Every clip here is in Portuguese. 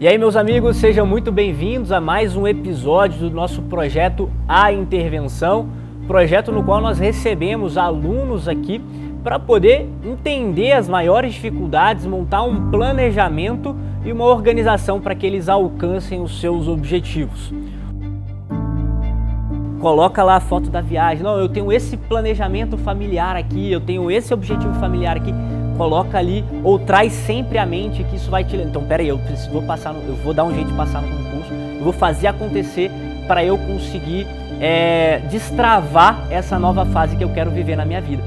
E aí, meus amigos, sejam muito bem-vindos a mais um episódio do nosso projeto A Intervenção, projeto no qual nós recebemos alunos aqui para poder entender as maiores dificuldades, montar um planejamento e uma organização para que eles alcancem os seus objetivos. Coloca lá a foto da viagem. Não, eu tenho esse planejamento familiar aqui, eu tenho esse objetivo familiar aqui. Coloca ali ou traz sempre à mente que isso vai te... Então, peraí, eu vou dar um jeito de passar no concurso, eu vou fazer acontecer para eu conseguir destravar essa nova fase que eu quero viver na minha vida.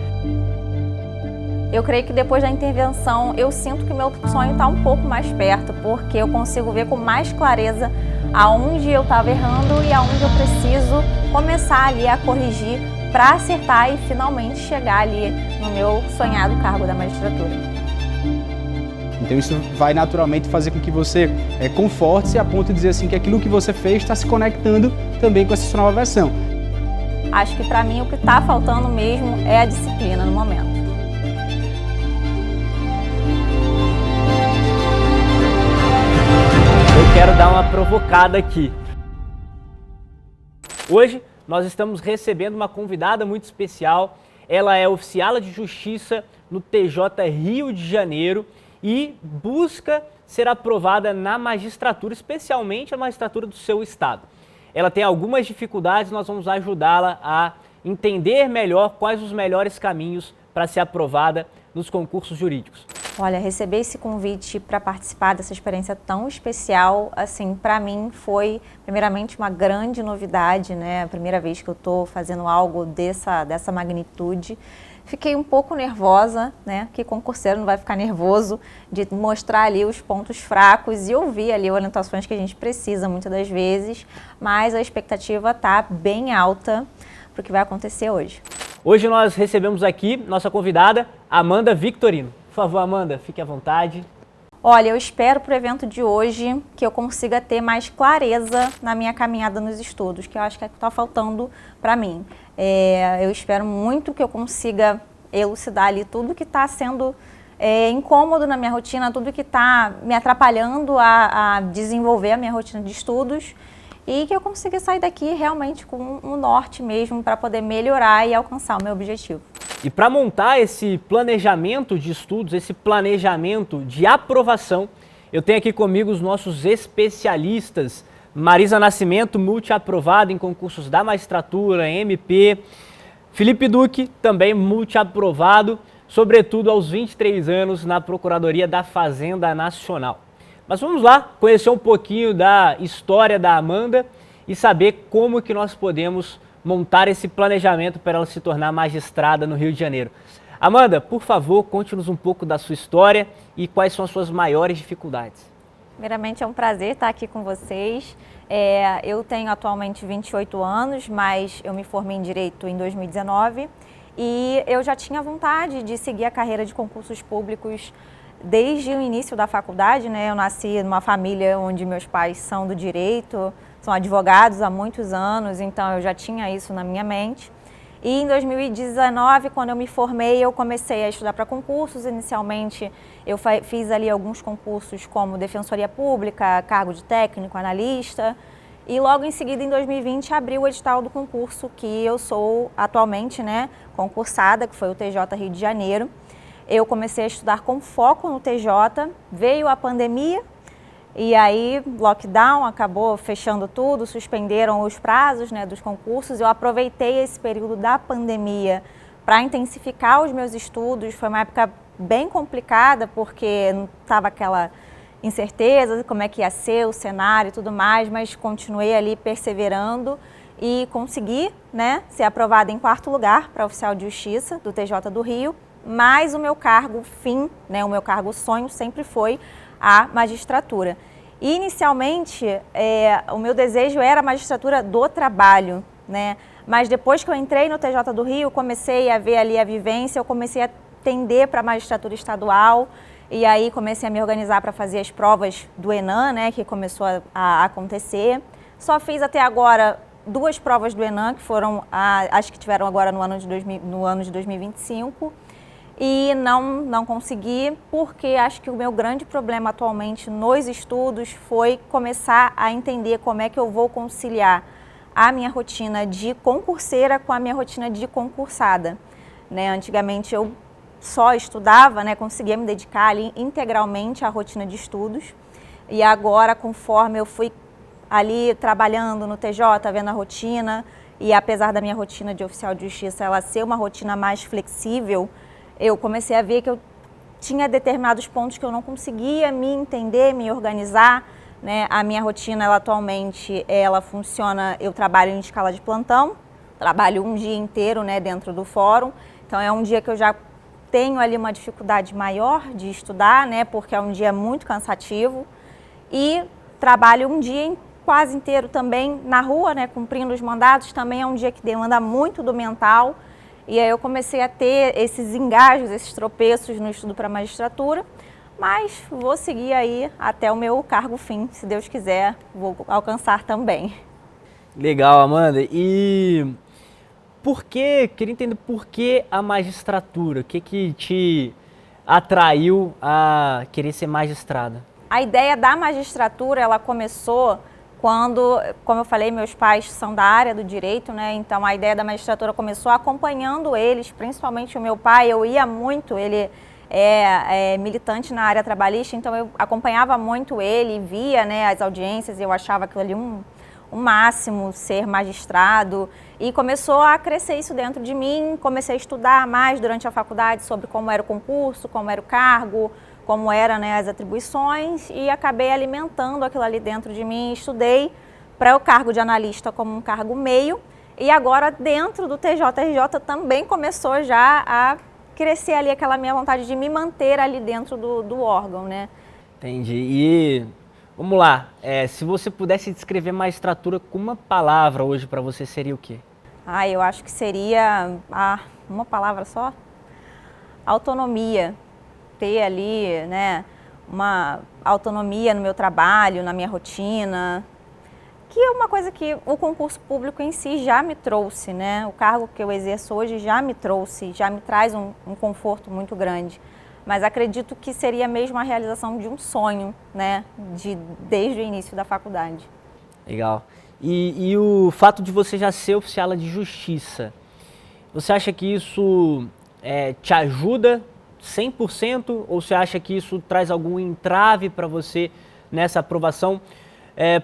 Eu creio que depois da intervenção eu sinto que meu sonho está um pouco mais perto, porque eu consigo ver com mais clareza aonde eu estava errando e aonde eu preciso começar ali a corrigir para acertar e finalmente chegar ali no meu sonhado cargo da magistratura. Então isso vai naturalmente fazer com que você conforte-se a ponto de dizer assim que aquilo que você fez está se conectando também com essa sua nova versão. Acho que para mim o que está faltando mesmo é a disciplina no momento. Eu quero dar uma provocada aqui. Hoje nós estamos recebendo uma convidada muito especial. Ela é oficiala de justiça no TJ Rio de Janeiro e busca ser aprovada na magistratura, especialmente a magistratura do seu estado. Ela tem algumas dificuldades, nós vamos ajudá-la a entender melhor quais os melhores caminhos para ser aprovada nos concursos jurídicos. Olha, receber esse convite para participar dessa experiência tão especial, assim, para mim foi primeiramente uma grande novidade, né? A primeira vez que eu estou fazendo algo dessa magnitude. Fiquei um pouco nervosa, né? Que concurseiro não vai ficar nervoso de mostrar ali os pontos fracos e ouvir ali orientações que a gente precisa muitas das vezes, mas a expectativa está bem alta para o que vai acontecer hoje. Hoje nós recebemos aqui nossa convidada, Amanda Victorino. Por favor, Amanda, fique à vontade. Olha, eu espero para o evento de hoje que eu consiga ter mais clareza na minha caminhada nos estudos, que eu acho que está faltando para mim. Eu espero muito que eu consiga elucidar ali tudo que está sendo incômodo na minha rotina, tudo que está me atrapalhando a desenvolver a minha rotina de estudos e que eu consiga sair daqui realmente com um norte mesmo para poder melhorar e alcançar o meu objetivo. E para montar esse planejamento de estudos, esse planejamento de aprovação, eu tenho aqui comigo os nossos especialistas. Marisa Nascimento, multi-aprovado em concursos da magistratura, MP. Felipe Duque, também multi-aprovado, sobretudo aos 23 anos na Procuradoria da Fazenda Nacional. Mas vamos lá conhecer um pouquinho da história da Amanda e saber como que nós podemos montar esse planejamento para ela se tornar magistrada no Rio de Janeiro. Amanda, por favor, conte-nos um pouco da sua história e quais são as suas maiores dificuldades. Primeiramente, é um prazer estar aqui com vocês. Eu tenho atualmente 28 anos, mas eu me formei em Direito em 2019 e eu já tinha vontade de seguir a carreira de concursos públicos desde o início da faculdade, né? Eu nasci numa família onde meus pais são do direito, são advogados há muitos anos, então eu já tinha isso na minha mente. E em 2019, quando eu me formei, eu comecei a estudar para concursos. Inicialmente, eu fiz ali alguns concursos como Defensoria Pública, cargo de técnico, analista. E logo em seguida, em 2020, abriu o edital do concurso que eu sou atualmente, né, concursada, que foi o TJ Rio de Janeiro. Eu comecei a estudar com foco no TJ, veio a pandemia, e aí, lockdown, acabou fechando tudo, suspenderam os prazos, né, dos concursos. Eu aproveitei esse período da pandemia para intensificar os meus estudos. Foi uma época bem complicada, porque não estava aquela incerteza de como é que ia ser o cenário e tudo mais, mas continuei ali perseverando e consegui, né, ser aprovada em 4º lugar para oficial de justiça do TJ do Rio. Mas o meu cargo fim, né, o meu cargo sonho sempre foi a magistratura. E, inicialmente, o meu desejo era a magistratura do trabalho, né? Mas depois que eu entrei no TJ do Rio, comecei a ver ali a vivência, eu comecei a tender para a magistratura estadual e aí comecei a me organizar para fazer as provas do ENAM, né, que começou a acontecer. Só fiz até agora 2 provas do ENAM, que foram as que tiveram agora no ano de 2025. e não consegui, porque acho que o meu grande problema atualmente nos estudos foi começar a entender como é que eu vou conciliar a minha rotina de concurseira com a minha rotina de concursada, né? Antigamente eu só estudava, né, conseguia me dedicar ali integralmente à rotina de estudos, e agora, conforme eu fui ali trabalhando no TJ, vendo a rotina, e apesar da minha rotina de oficial de justiça ela ser uma rotina mais flexível, eu comecei a ver que eu tinha determinados pontos que eu não conseguia me entender, me organizar, né? A minha rotina, ela atualmente, ela funciona, eu trabalho em escala de plantão, trabalho um dia inteiro, né, dentro do fórum, então é um dia que eu já tenho ali uma dificuldade maior de estudar, né, porque é um dia muito cansativo, e trabalho um dia quase inteiro também na rua, né, cumprindo os mandados, também é um dia que demanda muito do mental, e aí eu comecei a ter esses engasgos, esses tropeços no estudo para a magistratura, mas vou seguir aí até o meu cargo fim, se Deus quiser, vou alcançar também. Legal, Amanda. E queria entender por que a magistratura? O que te atraiu a querer ser magistrada? A ideia da magistratura, ela começou quando, como eu falei, meus pais são da área do direito, né? Então a ideia da magistratura começou acompanhando eles, principalmente o meu pai. Eu ia muito, ele é militante na área trabalhista, então eu acompanhava muito ele, via, né, as audiências, e eu achava aquilo ali um máximo, ser magistrado, e começou a crescer isso dentro de mim. Comecei a estudar mais durante a faculdade sobre como era o concurso, como era o cargo, como eram, né, as atribuições, e acabei alimentando aquilo ali dentro de mim. Estudei para o cargo de analista como um cargo meio, e agora dentro do TJRJ também começou já a crescer ali aquela minha vontade de me manter ali dentro do órgão, né? Entendi. E vamos lá, se você pudesse descrever magistratura com uma palavra hoje para você, seria o quê? Eu acho que seria uma palavra só: autonomia. Ter ali, né, uma autonomia no meu trabalho, na minha rotina, que é uma coisa que o concurso público em si já me trouxe, né? O cargo que eu exerço hoje já me trouxe, já me traz um conforto muito grande. Mas acredito que seria mesmo a realização de um sonho, né, desde o início da faculdade. Legal. E o fato de você já ser oficial de justiça, você acha que isso te ajuda 100%, ou você acha que isso traz algum entrave para você nessa aprovação?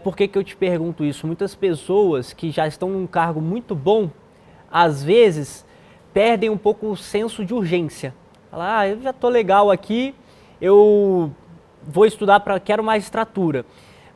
Por que eu te pergunto isso? Muitas pessoas que já estão num cargo muito bom, às vezes, perdem um pouco o senso de urgência. Fala, eu já estou legal aqui, eu vou estudar quero magistratura.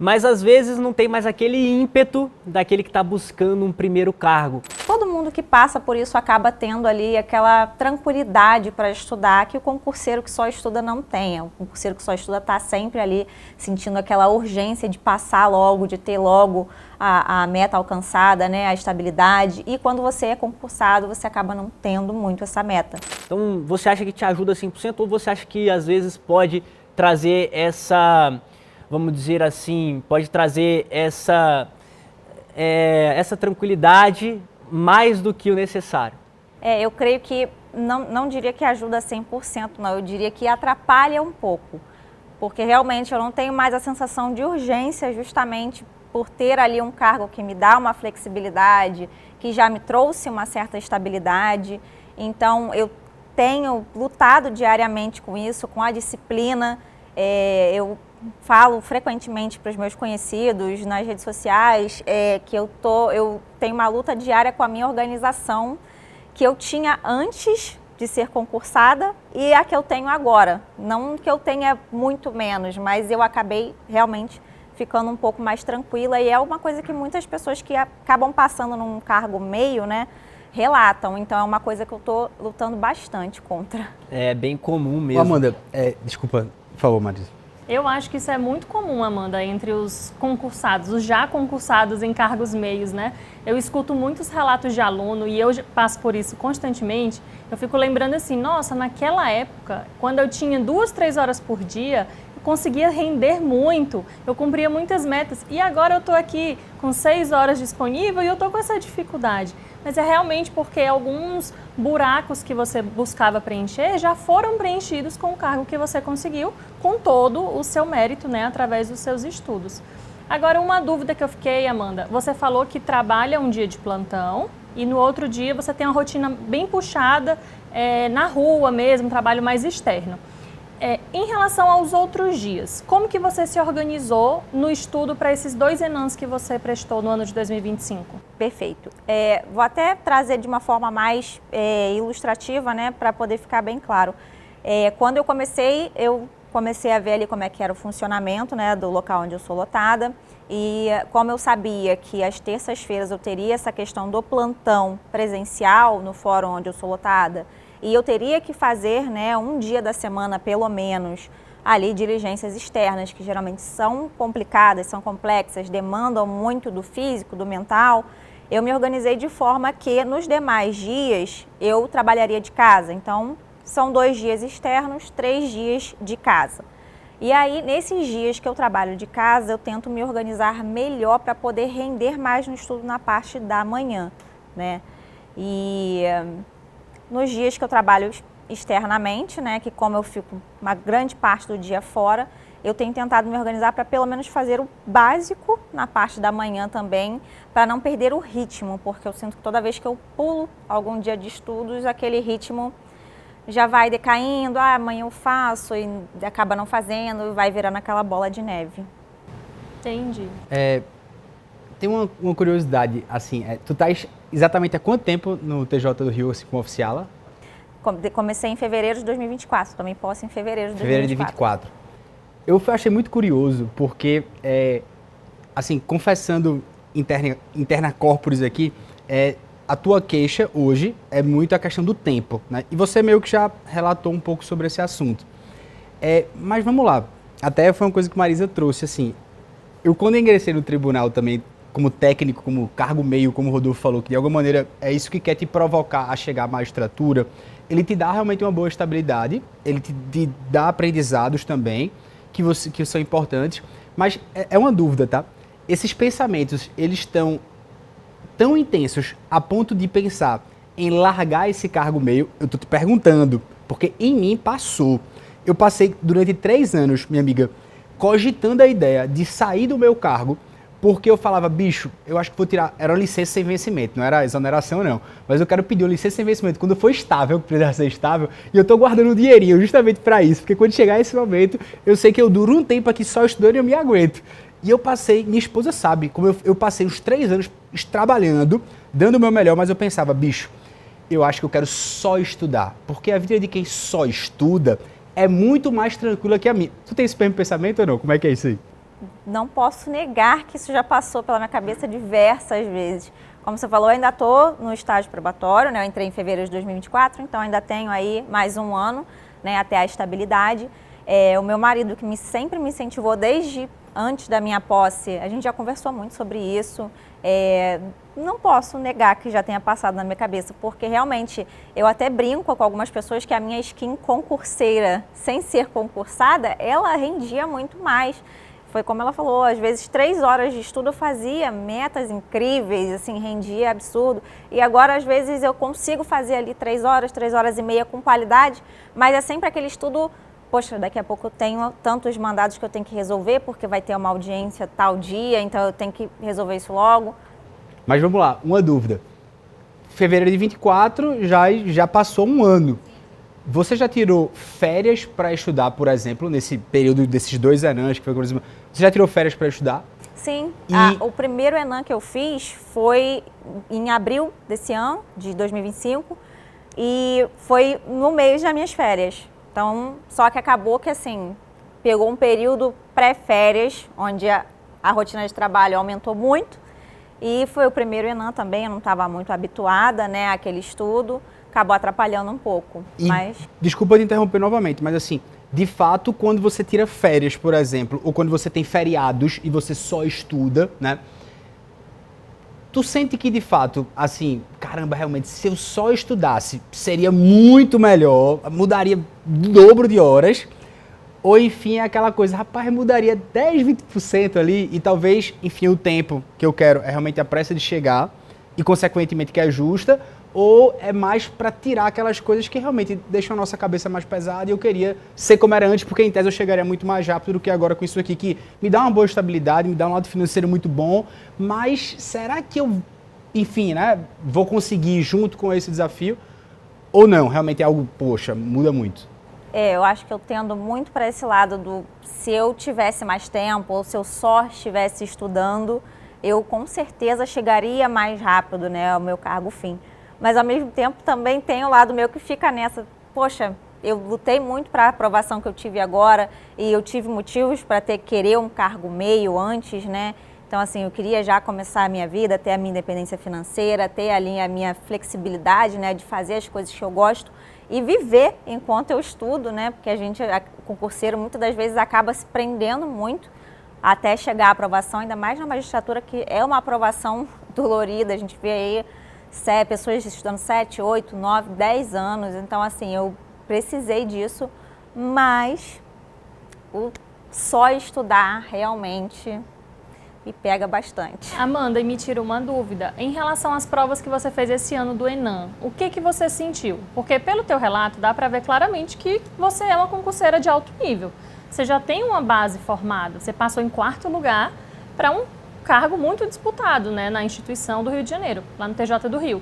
Mas às vezes não tem mais aquele ímpeto daquele que está buscando um primeiro cargo. Todo mundo que passa por isso acaba tendo ali aquela tranquilidade para estudar que o concurseiro que só estuda não tem. O concurseiro que só estuda está sempre ali sentindo aquela urgência de passar logo, de ter logo a meta alcançada, né, a estabilidade. E quando você é concursado, você acaba não tendo muito essa meta. Então, você acha que te ajuda 100% ou você acha que às vezes pode trazer essa, vamos dizer assim, pode trazer essa tranquilidade mais do que o necessário? Eu creio que não diria que ajuda 100%, não. Eu diria que atrapalha um pouco, porque realmente eu não tenho mais a sensação de urgência, justamente por ter ali um cargo que me dá uma flexibilidade, que já me trouxe uma certa estabilidade. Então eu tenho lutado diariamente com isso, com a disciplina. Eu falo frequentemente para os meus conhecidos nas redes sociais que eu tenho uma luta diária com a minha organização que eu tinha antes de ser concursada e a que eu tenho agora. Não que eu tenha muito menos, mas eu acabei realmente ficando um pouco mais tranquila, e é uma coisa que muitas pessoas que acabam passando num cargo meio, né, relatam. Então é uma coisa que eu estou lutando bastante contra. É bem comum mesmo. Amanda, desculpa, por favor, Marisa. Eu acho que isso é muito comum, Amanda, entre os concursados, os já concursados em cargos meios, né? Eu escuto muitos relatos de aluno e eu passo por isso constantemente. Eu fico lembrando assim, nossa, naquela época, quando eu tinha 2, 3 horas por dia, eu conseguia render muito, eu cumpria muitas metas e agora eu estou aqui com 6 horas disponível e eu estou com essa dificuldade. Mas é realmente porque alguns buracos que você buscava preencher já foram preenchidos com o cargo que você conseguiu, com todo o seu mérito, né, através dos seus estudos. Agora, uma dúvida que eu fiquei, Amanda, você falou que trabalha um dia de plantão e no outro dia você tem uma rotina bem puxada, na rua mesmo, trabalho mais externo. Em relação aos outros dias, como que você se organizou no estudo para esses 2 ENAMs que você prestou no ano de 2025? Perfeito. Vou até trazer de uma forma mais ilustrativa, né, para poder ficar bem claro. Quando eu comecei a ver ali como é que era o funcionamento, né, do local onde eu sou lotada. E como eu sabia que às terças-feiras eu teria essa questão do plantão presencial no fórum onde eu sou lotada, e eu teria que fazer, né, um dia da semana, pelo menos, ali diligências externas, que geralmente são complicadas, são complexas, demandam muito do físico, do mental, eu me organizei de forma que nos demais dias eu trabalharia de casa. Então, são 2 dias externos, 3 dias de casa. E aí, nesses dias que eu trabalho de casa, eu tento me organizar melhor para poder render mais no estudo na parte da manhã, né? E nos dias que eu trabalho externamente, né, que como eu fico uma grande parte do dia fora, eu tenho tentado me organizar para pelo menos fazer o básico na parte da manhã também, para não perder o ritmo, porque eu sinto que toda vez que eu pulo algum dia de estudos, aquele ritmo já vai decaindo, amanhã eu faço e acaba não fazendo e vai virando aquela bola de neve. Entendi. Tem uma curiosidade, assim, tu estás exatamente há quanto tempo no TJ do Rio, assim, como oficiala? Comecei em fevereiro de 2024, tomei posse em fevereiro de 2024. Fevereiro de 2024. Eu achei muito curioso, porque, assim, confessando interna corporis aqui, a tua queixa hoje é muito a questão do tempo, né? E você meio que já relatou um pouco sobre esse assunto. Mas vamos lá, até foi uma coisa que Marisa trouxe, assim, eu quando ingressei no tribunal também, como técnico, como cargo meio, como o Rodolfo falou, que de alguma maneira é isso que quer te provocar a chegar à magistratura, ele te dá realmente uma boa estabilidade, ele te dá aprendizados também, que são importantes, mas é uma dúvida, tá? Esses pensamentos, eles estão tão intensos a ponto de pensar em largar esse cargo meio, eu tô te perguntando, porque em mim passou. Eu passei durante 3 anos, minha amiga, cogitando a ideia de sair do meu cargo, porque eu falava, bicho, eu acho que vou tirar, era uma licença sem vencimento, não era exoneração não, mas eu quero pedir uma licença sem vencimento quando for estável, que precisa ser estável, e eu tô guardando um dinheirinho justamente para isso, porque quando chegar esse momento, eu sei que eu duro um tempo aqui só estudando e eu me aguento. E eu passei, minha esposa sabe, como eu passei uns 3 anos trabalhando, dando o meu melhor, mas eu pensava, bicho, eu acho que eu quero só estudar, porque a vida de quem só estuda é muito mais tranquila que a minha. Tu tem esse mesmo pensamento ou não? Como é que é isso aí? Não posso negar que isso já passou pela minha cabeça diversas vezes. Como você falou, eu ainda estou no estágio probatório, né? Eu entrei em fevereiro de 2024, então ainda tenho aí mais um ano, né, até a estabilidade. O meu marido, que sempre me incentivou desde antes da minha posse, a gente já conversou muito sobre isso. Não posso negar que já tenha passado na minha cabeça, porque realmente eu até brinco com algumas pessoas que a minha skin concurseira, sem ser concursada, ela rendia muito mais. Foi como ela falou, às vezes 3 horas de estudo eu fazia metas incríveis, assim, rendia absurdo. E agora, às vezes, eu consigo fazer ali 3 horas e meia com qualidade, mas é sempre aquele estudo, poxa, daqui a pouco eu tenho tantos mandados que eu tenho que resolver, porque vai ter uma audiência tal dia, então eu tenho que resolver isso logo. Mas vamos lá, uma dúvida. Fevereiro de 24 já passou um ano. Você já tirou férias para estudar, por exemplo, nesse período desses 2 ENAMs que foi, por exemplo, você já tirou férias para estudar? Sim. O primeiro ENAM que eu fiz foi em abril desse ano, de 2025, e foi no mês das minhas férias. Então, só que acabou que, assim, pegou um período pré-férias, onde a rotina de trabalho aumentou muito, e foi o primeiro ENAM também, eu não estava muito habituada, né, àquele estudo. Acabou atrapalhando um pouco, mas... Desculpa te interromper novamente, mas assim, de fato, quando você tira férias, por exemplo, ou quando você tem feriados e você só estuda, né? Tu sente que, de fato, assim, caramba, realmente, se eu só estudasse, seria muito melhor, mudaria o dobro de horas, Ou, enfim, é aquela coisa, rapaz, mudaria 10, 20% ali e talvez, enfim, o tempo que eu quero é realmente a pressa de chegar e, consequentemente, que é justa, ou é mais para tirar aquelas coisas que realmente deixam a nossa cabeça mais pesada e eu queria ser como era antes, porque em tese eu chegaria muito mais rápido do que agora com isso aqui, que me dá uma boa estabilidade, me dá um lado financeiro muito bom, mas será que eu, enfim, né, vou conseguir junto com esse desafio ou não? Realmente é algo, poxa, muda muito. Eu acho que eu tendo muito para esse lado do se eu tivesse mais tempo ou se eu só estivesse estudando, eu com certeza chegaria mais rápido, né, ao meu cargo fim. Mas ao mesmo tempo também tem o lado meu que fica nessa, poxa, eu lutei muito para a aprovação que eu tive agora e eu tive motivos para querer um cargo meio antes, né? Então, assim, eu queria já começar a minha vida, ter a minha independência financeira, ter ali a minha flexibilidade, né, de fazer as coisas que eu gosto e viver enquanto eu estudo, né? Porque a gente, concurseiro, muitas das vezes acaba se prendendo muito até chegar à aprovação, ainda mais na magistratura, que é uma aprovação dolorida. A gente vê aí pessoas estudando 7, 8, 9, 10 anos. Então, assim, eu precisei disso, mas só estudar realmente me pega bastante. Amanda, e me tira uma dúvida. Em relação às provas que você fez esse ano do ENAM, o que você sentiu? Porque pelo teu relato dá para ver claramente que você é uma concurseira de alto nível. Você já tem uma base formada, você passou em 4º lugar para um cargo muito disputado, né, na instituição do Rio de Janeiro, lá no TJ do Rio.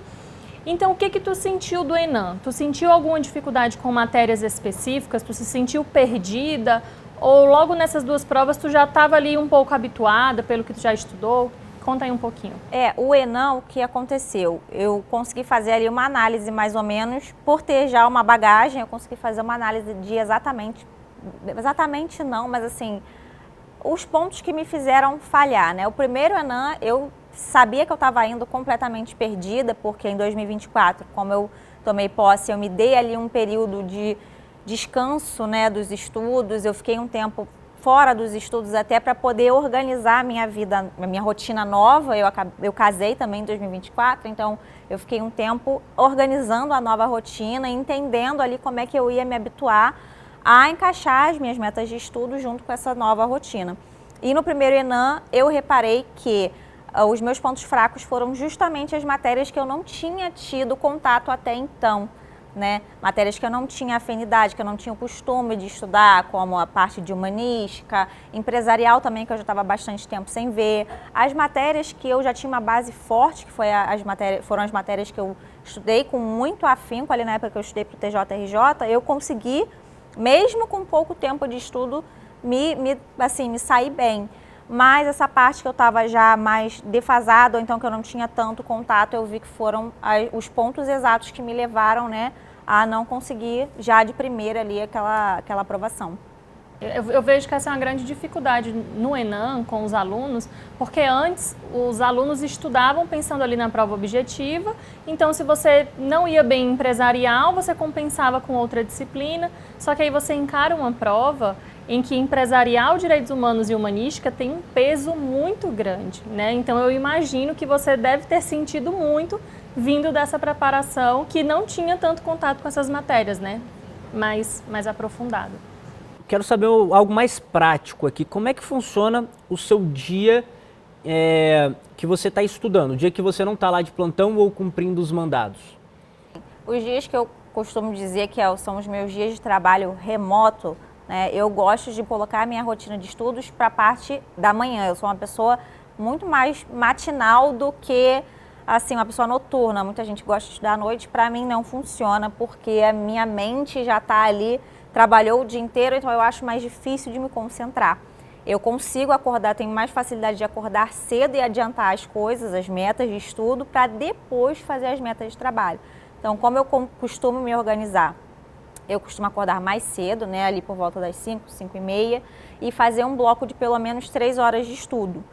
Então, o que tu sentiu do ENAM? Tu sentiu alguma dificuldade com matérias específicas? Tu se sentiu perdida? Ou logo nessas 2 provas tu já estava ali um pouco habituada pelo que tu já estudou? Conta aí um pouquinho. O ENAM, o que aconteceu? Eu consegui fazer ali uma análise mais ou menos, por ter já uma bagagem, eu consegui fazer uma análise de exatamente não, mas assim, os pontos que me fizeram falhar, né? O primeiro ENAM, eu sabia que eu estava indo completamente perdida, porque em 2024, como eu tomei posse, eu me dei ali um período de descanso, né, dos estudos, eu fiquei um tempo fora dos estudos até para poder organizar a minha vida, a minha rotina nova. Eu casei também em 2024, então eu fiquei um tempo organizando a nova rotina, entendendo ali como é que eu ia me habituar a encaixar as minhas metas de estudo junto com essa nova rotina. E no primeiro ENAM eu reparei que os meus pontos fracos foram justamente as matérias que eu não tinha tido contato até então. Né? Matérias que eu não tinha afinidade, que eu não tinha o costume de estudar, como a parte de humanística, empresarial também, que eu já estava bastante tempo sem ver. As matérias que eu já tinha uma base forte, que foram as matérias que eu estudei com muito afinco, ali na época que eu estudei para o TJRJ, eu consegui, mesmo com pouco tempo de estudo, me sair bem. Mas essa parte que eu estava já mais defasada, ou então que eu não tinha tanto contato, eu vi que foram os pontos exatos que me levaram, né, a não conseguir já de primeira ali aquela aprovação. Eu vejo que essa é uma grande dificuldade no ENAM com os alunos, porque antes os alunos estudavam pensando ali na prova objetiva, então se você não ia bem em empresarial, você compensava com outra disciplina, só que aí você encara uma prova em que empresarial, direitos humanos e humanística tem um peso muito grande, né? Então eu imagino que você deve ter sentido muito vindo dessa preparação que não tinha tanto contato com essas matérias, né? Mais aprofundado. Quero saber algo mais prático aqui. Como é que funciona o seu dia que você está estudando? O dia que você não está lá de plantão ou cumprindo os mandados? Os dias que eu costumo dizer que são os meus dias de trabalho remoto, né, eu gosto de colocar a minha rotina de estudos para a parte da manhã. Eu sou uma pessoa muito mais matinal do que assim, uma pessoa noturna. Muita gente gosta de estudar à noite. Para mim não funciona, porque a minha mente já está ali, trabalhou o dia inteiro, então eu acho mais difícil de me concentrar. Eu consigo acordar, tenho mais facilidade de acordar cedo e adiantar as coisas, as metas de estudo, para depois fazer as metas de trabalho. Então, como eu costumo me organizar? Eu costumo acordar mais cedo, né, ali por volta das 5, 5h30, e fazer um bloco de pelo menos 3 horas de estudo.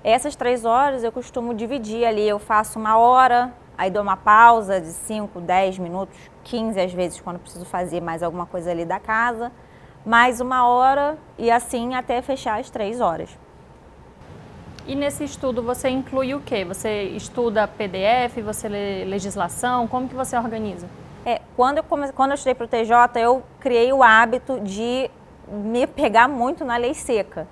Essas 3 horas eu costumo dividir ali, eu faço 1 hora, aí dou uma pausa de 5, 10 minutos, 15 às vezes, quando preciso fazer mais alguma coisa ali da casa, mais 1 hora e assim até fechar as 3 horas. E nesse estudo você inclui o quê? Você estuda PDF, você lê legislação, como que você organiza? Quando eu estudei para o TJ, eu criei o hábito de me pegar muito na lei seca.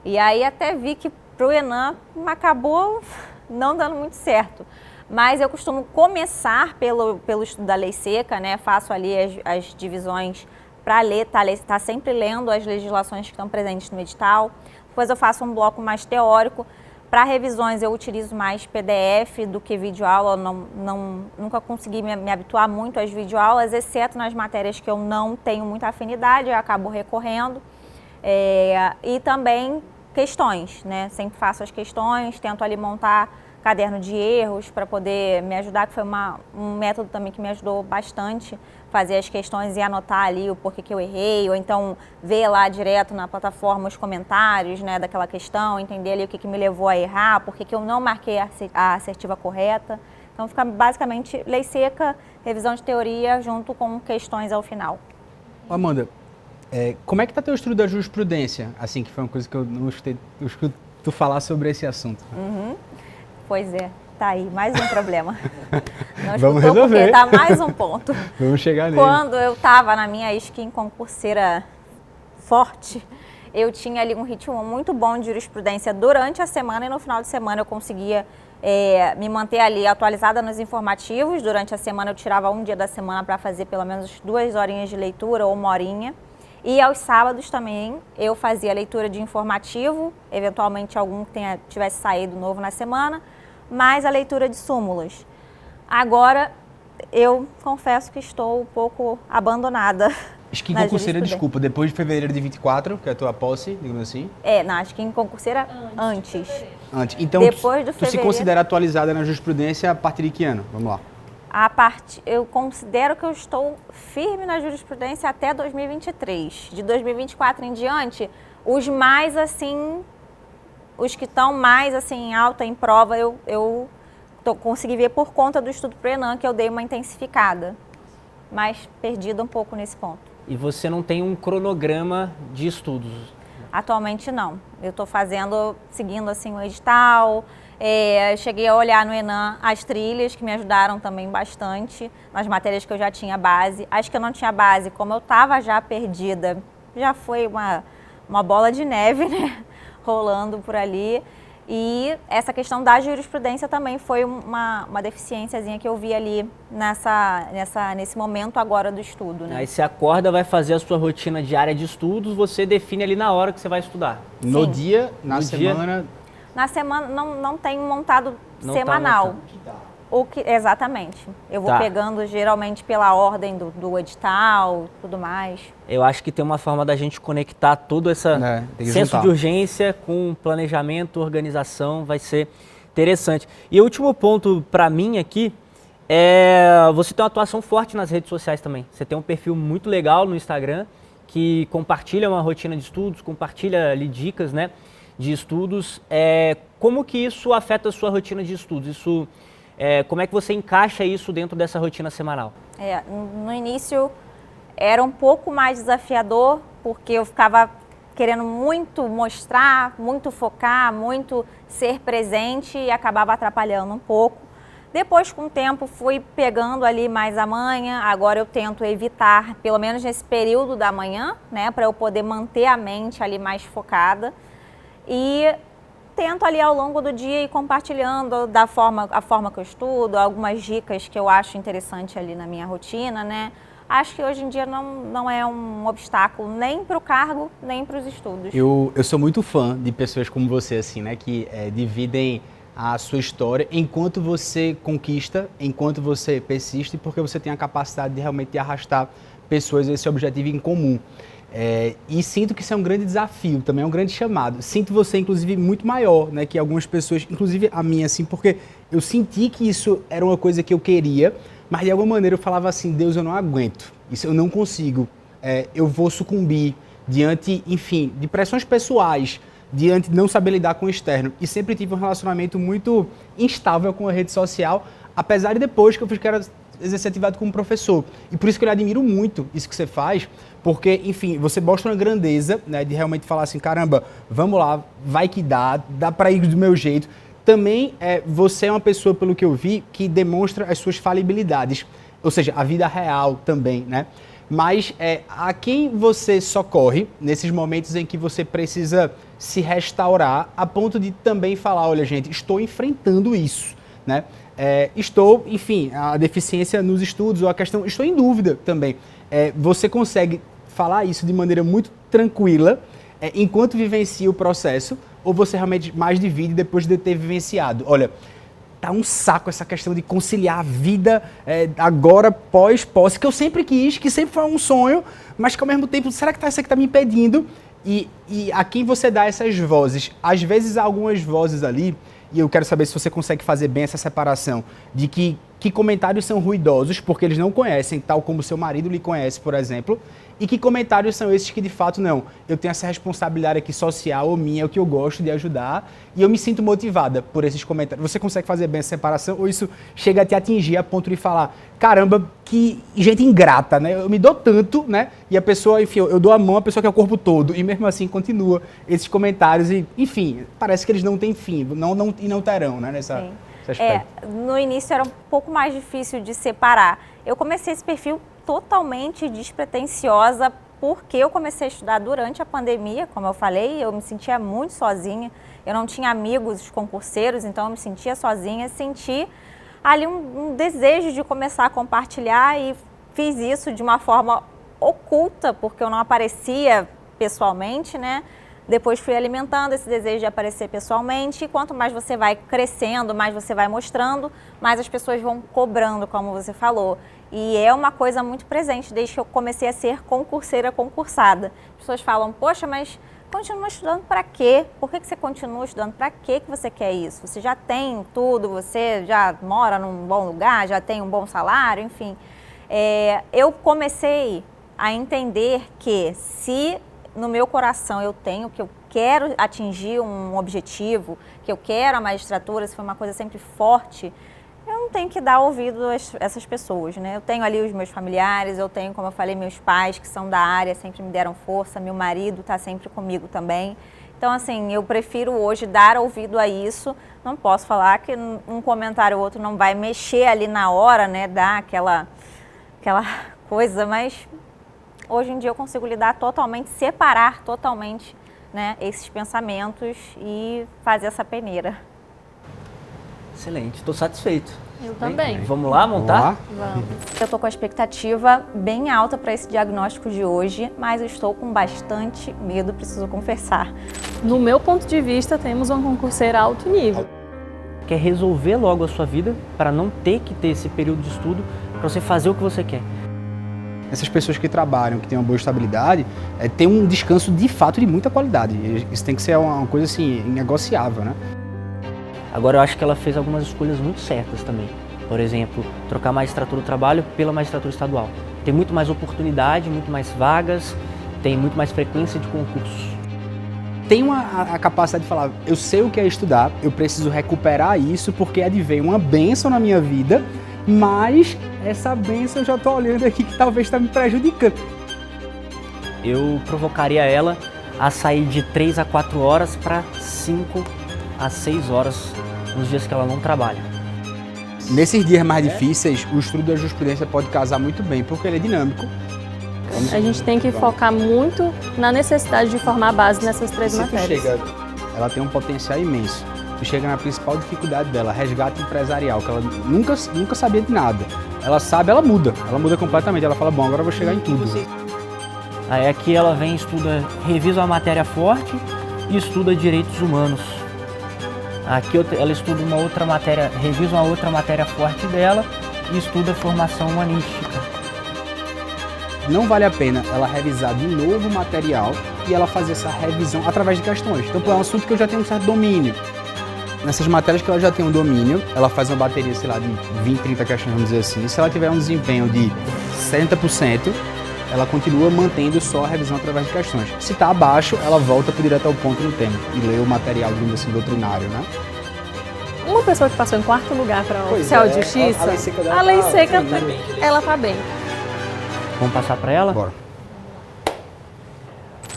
E aí até vi que para o ENAM acabou não dando muito certo. Mas eu costumo começar pelo estudo da lei seca, né? Faço ali as divisões para ler, tá sempre lendo as legislações que estão presentes no edital. Depois eu faço um bloco mais teórico. Para revisões eu utilizo mais PDF do que videoaula, nunca consegui me habituar muito às videoaulas, exceto nas matérias que eu não tenho muita afinidade, eu acabo recorrendo. E também questões, né? Sempre faço as questões, tento ali montar caderno de erros para poder me ajudar, que foi um método também que me ajudou bastante, fazer as questões e anotar ali o porquê que eu errei, ou então ver lá direto na plataforma os comentários, né, daquela questão, entender ali o que me levou a errar, porquê que eu não marquei a assertiva correta. Então fica basicamente lei seca, revisão de teoria junto com questões ao final. Amanda, como é que está teu estudo da jurisprudência? Assim, que foi uma coisa que eu não escutei tu falar sobre esse assunto. Pois é, tá aí, mais um problema. Não Vamos escutou resolver. porque tá mais um ponto. Vamos chegar nele. Quando eu estava na minha skin concurseira forte, eu tinha ali um ritmo muito bom de jurisprudência durante a semana e no final de semana eu conseguia me manter ali atualizada nos informativos. Durante a semana eu tirava um dia da semana para fazer pelo menos 2 horinhas de leitura ou 1 horinha. E aos sábados também eu fazia leitura de informativo, eventualmente algum que tivesse saído novo na semana, mais a leitura de súmulas. Agora, eu confesso que estou um pouco abandonada. Skin concurseira, desculpa, depois de fevereiro de 24, que é a tua posse, digamos assim? Na skin concurseira antes. Antes. Então, Depois do tu se considera atualizada na jurisprudência a partir de que ano? Vamos lá. Eu considero que eu estou firme na jurisprudência até 2023. De 2024 em diante, os que estão mais assim alta em prova, eu consegui ver por conta do estudo pro ENAM que eu dei uma intensificada, mas perdida um pouco nesse ponto. E você não tem um cronograma de estudos? Atualmente não. Eu estou seguindo assim o edital. Cheguei a olhar no ENAM as trilhas, que me ajudaram também bastante, nas matérias que eu já tinha base. As que eu não tinha base, como eu estava já perdida, já foi uma bola de neve, né, rolando por ali. E essa questão da jurisprudência também foi uma deficiênciazinha que eu vi ali nesse momento agora do estudo, né? Aí você acorda, vai fazer a sua rotina diária de estudos, você define ali na hora que você vai estudar. No Sim. dia, na semana... Na semana não tenho montado Não semanal. tá Exatamente. Eu vou pegando geralmente pela ordem do edital e tudo mais. Eu acho que tem uma forma da gente conectar todo esse senso de urgência com planejamento, organização, vai ser interessante. E o último ponto para mim aqui você tem uma atuação forte nas redes sociais também. Você tem um perfil muito legal no Instagram que compartilha uma rotina de estudos, compartilha ali dicas, né, de estudos. Como que isso afeta a sua rotina de estudos? Como é que você encaixa isso dentro dessa rotina semanal? No início era um pouco mais desafiador, porque eu ficava querendo muito mostrar, muito focar, muito ser presente e acabava atrapalhando um pouco. Depois, com o tempo, fui pegando ali mais a manha. Agora eu tento evitar, pelo menos nesse período da manhã, né, para eu poder manter a mente ali mais focada. E tento ali ao longo do dia ir compartilhando a forma que eu estudo, algumas dicas que eu acho interessante ali na minha rotina, né? Acho que hoje em dia não é um obstáculo nem para o cargo, nem para os estudos. Eu sou muito fã de pessoas como você, assim, né? Que dividem a sua história enquanto você conquista, enquanto você persiste, porque você tem a capacidade de realmente arrastar pessoas a esse objetivo em comum. E sinto que isso é um grande desafio, também é um grande chamado. Sinto você, inclusive, muito maior, né, que algumas pessoas, inclusive a minha, assim, porque eu senti que isso era uma coisa que eu queria, mas de alguma maneira eu falava assim, Deus, eu não aguento, isso eu não consigo, eu vou sucumbir diante, enfim, de pressões pessoais, diante de não saber lidar com o externo. E sempre tive um relacionamento muito instável com a rede social, apesar de depois que eu quero exercer atividade como professor. E por isso que eu admiro muito isso que você faz, porque, enfim, você mostra uma grandeza, né, de realmente falar assim, caramba, vamos lá, vai que dá para ir do meu jeito. Também você é uma pessoa, pelo que eu vi, que demonstra as suas falibilidades, ou seja, a vida real também, né? Mas a quem você socorre nesses momentos em que você precisa se restaurar a ponto de também falar, olha gente, estou enfrentando isso, né? Estou, enfim, a deficiência nos estudos ou a questão, estou em dúvida também. Você consegue falar isso de maneira muito tranquila enquanto vivencia o processo ou você realmente mais divide depois de ter vivenciado? Olha, tá um saco essa questão de conciliar a vida agora, pós-posse, que eu sempre quis, que sempre foi um sonho, mas que ao mesmo tempo, será que isso aqui tá me impedindo? E a quem você dá essas vozes? Às vezes há algumas vozes ali, e eu quero saber se você consegue fazer bem essa separação, de que comentários são ruidosos, porque eles não conhecem, tal como seu marido lhe conhece, por exemplo, e que comentários são esses que de fato não, eu tenho essa responsabilidade aqui social ou minha, é o que eu gosto de ajudar, e eu me sinto motivada por esses comentários. Você consegue fazer bem essa separação, ou isso chega a te atingir a ponto de falar, caramba, que gente ingrata, né? Eu me dou tanto, né? E a pessoa, enfim, eu dou a mão à pessoa que é o corpo todo, e mesmo assim continua esses comentários, e enfim, parece que eles não têm fim, e não terão, né? Nesse aspecto. No início era um pouco mais difícil de separar. Eu comecei esse perfil totalmente despretensiosa porque eu comecei a estudar durante a pandemia, como eu falei, eu me sentia muito sozinha, eu não tinha amigos concurseiros, então eu me sentia sozinha, senti ali um desejo de começar a compartilhar e fiz isso de uma forma oculta, porque eu não aparecia pessoalmente, né? Depois fui alimentando esse desejo de aparecer pessoalmente e quanto mais você vai crescendo, mais você vai mostrando, mais as pessoas vão cobrando, como você falou. E é uma coisa muito presente desde que eu comecei a ser concurseira concursada. As pessoas falam, poxa, mas continua estudando para quê? Por que você continua estudando? Para que você quer isso? Você já tem tudo, você já mora num bom lugar, já tem um bom salário, enfim. Eu comecei a entender que se no meu coração eu tenho que eu quero atingir um objetivo, que eu quero a magistratura, se for uma coisa sempre forte, eu não tenho que dar ouvido a essas pessoas, né? Eu tenho ali os meus familiares, eu tenho, como eu falei, meus pais que são da área, sempre me deram força, meu marido está sempre comigo também. Então, assim, eu prefiro hoje dar ouvido a isso. Não posso falar que um comentário ou outro não vai mexer ali na hora, né? Dar aquela coisa, mas hoje em dia eu consigo lidar totalmente, separar totalmente, né, esses pensamentos e fazer essa peneira. Excelente, estou satisfeito. Eu também. Vamos lá montar? Vamos. Eu estou com a expectativa bem alta para esse diagnóstico de hoje, mas eu estou com bastante medo, preciso confessar. No meu ponto de vista, temos uma concurseira alto nível. Quer resolver logo a sua vida para não ter que ter esse período de estudo para você fazer o que você quer. Essas pessoas que trabalham, que têm uma boa estabilidade, tem um descanso de fato de muita qualidade. Isso tem que ser uma coisa assim, inegociável, né? Agora eu acho que ela fez algumas escolhas muito certas também. Por exemplo, trocar a magistratura do trabalho pela magistratura estadual. Tem muito mais oportunidade, muito mais vagas, tem muito mais frequência de concursos. Tem a capacidade de falar, eu sei o que é estudar, eu preciso recuperar isso porque advém uma bênção na minha vida, mas essa bênção eu já estou olhando aqui que talvez está me prejudicando. Eu provocaria ela a sair de 3 a 4 horas para 5 a 6 horas nos dias que ela não trabalha. Nesses dias mais difíceis, o estudo da jurisprudência pode casar muito bem, porque ele é dinâmico. A gente tem que focar muito na necessidade de formar base nessas três matérias. Ela tem um potencial imenso. Tu chega na principal dificuldade dela, resgate empresarial, que ela nunca sabia de nada. Ela sabe, ela muda completamente. Ela fala, bom, agora eu vou chegar em tudo. Aí aqui ela vem, estuda, revisa uma matéria forte e estuda direitos humanos. Aqui ela estuda uma outra matéria, revisa uma outra matéria forte dela e estuda formação humanística. Não vale a pena ela revisar de novo o material e ela fazer essa revisão através de questões. Então, é um assunto que eu já tenho um certo domínio. Nessas matérias que ela já tem um domínio, ela faz uma bateria, sei lá, de 20, 30 questões, vamos dizer assim. Se ela tiver um desempenho de 70%, ela continua mantendo só a revisão através de questões. Se está abaixo, ela volta direto ao ponto no tema e lê o material, digamos assim, doutrinário, né? Uma pessoa que passou em 4º lugar para o oficial de justiça, a lei seca, ela está bem. Vamos passar para ela? Bora.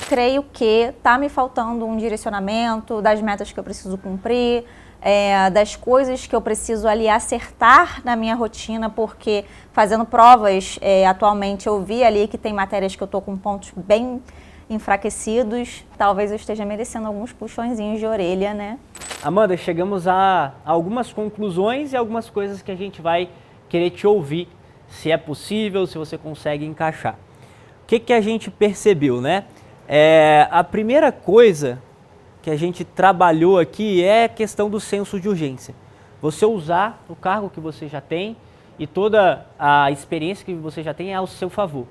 Creio que está me faltando um direcionamento das metas que eu preciso cumprir, das coisas que eu preciso ali acertar na minha rotina, porque fazendo provas, atualmente eu vi ali que tem matérias que eu estou com pontos bem enfraquecidos, talvez eu esteja merecendo alguns puxõezinhos de orelha, né? Amanda, chegamos a algumas conclusões e algumas coisas que a gente vai querer te ouvir, se é possível, se você consegue encaixar. O que a gente percebeu, né? A primeira coisa que a gente trabalhou aqui é a questão do senso de urgência. Você usar o cargo que você já tem e toda a experiência que você já tem ao seu favor.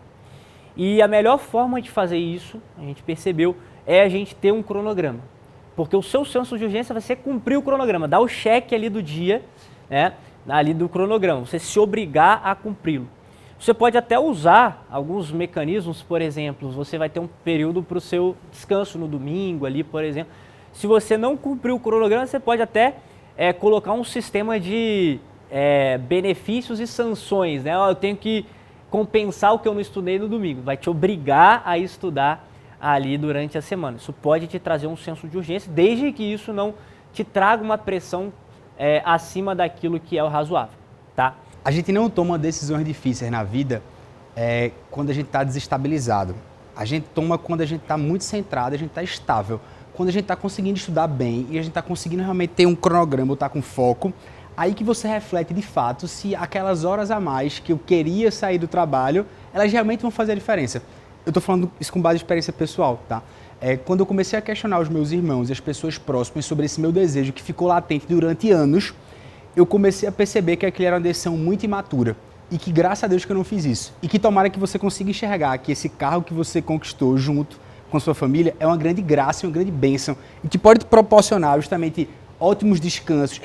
E a melhor forma de fazer isso, a gente percebeu, é a gente ter um cronograma. Porque o seu senso de urgência vai ser cumprir o cronograma, dar o cheque ali do dia, né, ali do cronograma, você se obrigar a cumpri-lo. Você pode até usar alguns mecanismos, por exemplo, você vai ter um período para o seu descanso no domingo ali, por exemplo. Se você não cumprir o cronograma, você pode até colocar um sistema de benefícios e sanções, né? Eu tenho que compensar o que eu não estudei no domingo, vai te obrigar a estudar ali durante a semana. Isso pode te trazer um senso de urgência, desde que isso não te traga uma pressão acima daquilo que é o razoável, tá? A gente não toma decisões difíceis na vida quando a gente está desestabilizado. A gente toma quando a gente está muito centrado, a gente está estável. Quando a gente está conseguindo estudar bem e a gente está conseguindo realmente ter um cronograma, estar com foco, aí que você reflete de fato se aquelas horas a mais que eu queria sair do trabalho, elas realmente vão fazer a diferença. Eu estou falando isso com base em experiência pessoal, tá? Quando eu comecei a questionar os meus irmãos e as pessoas próximas sobre esse meu desejo que ficou latente durante anos, eu comecei a perceber que aquilo era uma decisão muito imatura e que graças a Deus que eu não fiz isso. E que tomara que você consiga enxergar que esse carro que você conquistou junto com a sua família é uma grande graça e uma grande bênção e que pode te proporcionar justamente ótimos descansos,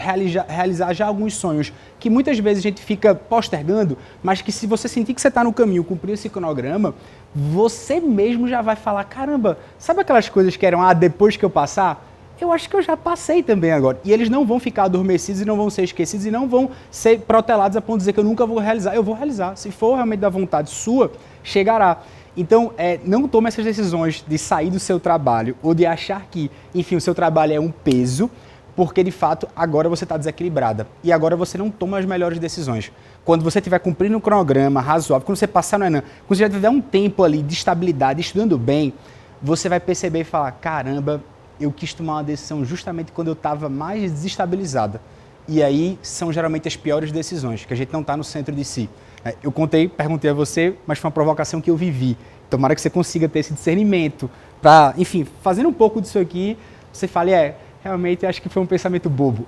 realizar já alguns sonhos que muitas vezes a gente fica postergando, mas que se você sentir que você está no caminho, cumprir esse cronograma, você mesmo já vai falar, caramba, sabe aquelas coisas que eram, depois que eu passar? Eu acho que eu já passei também agora. E eles não vão ficar adormecidos e não vão ser esquecidos e não vão ser protelados a ponto de dizer que eu nunca vou realizar. Eu vou realizar. Se for realmente da vontade sua, chegará. Então, não tome essas decisões de sair do seu trabalho ou de achar que, enfim, o seu trabalho é um peso, porque, de fato, agora você está desequilibrada. E agora você não toma as melhores decisões. Quando você estiver cumprindo um cronograma razoável, quando você passar no Enem, quando você já tiver um tempo ali de estabilidade, estudando bem, você vai perceber e falar, caramba, eu quis tomar uma decisão justamente quando eu estava mais desestabilizada. E aí são geralmente as piores decisões, que a gente não está no centro de si. Eu perguntei a você, mas foi uma provocação que eu vivi. Tomara que você consiga ter esse discernimento para, enfim, fazendo um pouco disso aqui, você fale, realmente acho que foi um pensamento bobo.